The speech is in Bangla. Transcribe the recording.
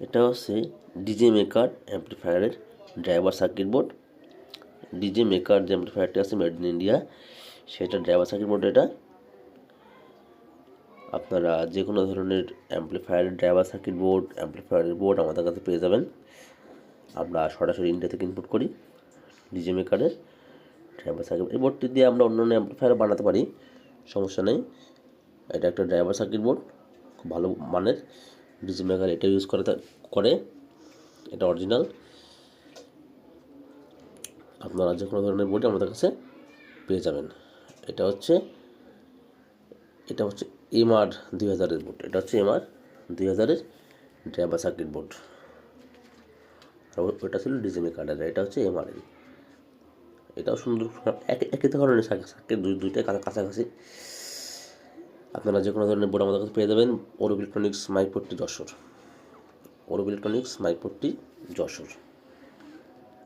এটা হচ্ছে ডিজে মেকার অ্যাম্পলিফায়ারের driver circuit board. DJ maker যে অ্যাম্পলিফায়ারটি আছে মেড ইন ইন্ডিয়া, সেটা ড্রাইভার সার্কিট বোর্ড। এটা আপনারা যে কোনো ধরনের অ্যাম্পলিফায়ারের ড্রাইভার সার্কিট বোর্ড, অ্যাম্পলিফায়ারের বোর্ড আমাদের কাছে পেয়ে যাবেন। আমরা সরাসরি ইন্ডিয়া থেকে ইনপুট করি ডিজে মেকারের ড্রাইভার সার্কিট। এই বোর্ডটি দিয়ে আমরা অন্যান্য অ্যাম্পলিফায়ার বানাতে পারি, সমস্যা নেই। এটা একটা ড্রাইভার সার্কিট বোর্ড, খুব ভালো মানের। ডিজে মেকার এটা ইউজ করে এটা অরিজিনাল। আপনারা যে কোনো ধরনের বোর্ড আমাদের কাছে পেয়ে যাবেন। এটা হচ্ছে MR 2000-এর বোর্ড। এটা হচ্ছে MR 2000-এর ড্রাইভার সার্কিট বোর্ড। আর ওটা ছিল ডিজে মেকারের, এটা হচ্ছে MR-এর। এটাও সুন্দর, একই ধরনের সার্কিট, দুইটাই কাছাকাছি। আপনারা যে কোনো ধরনের বোর্ড আমাদের কাছে পেয়ে যাবেন। অরূপ ইলেকট্রনিক্স, মাইকপট্টি, যশোর। অরূপ ইলেকট্রনিক্স, মাইকপট্টি, যশোর।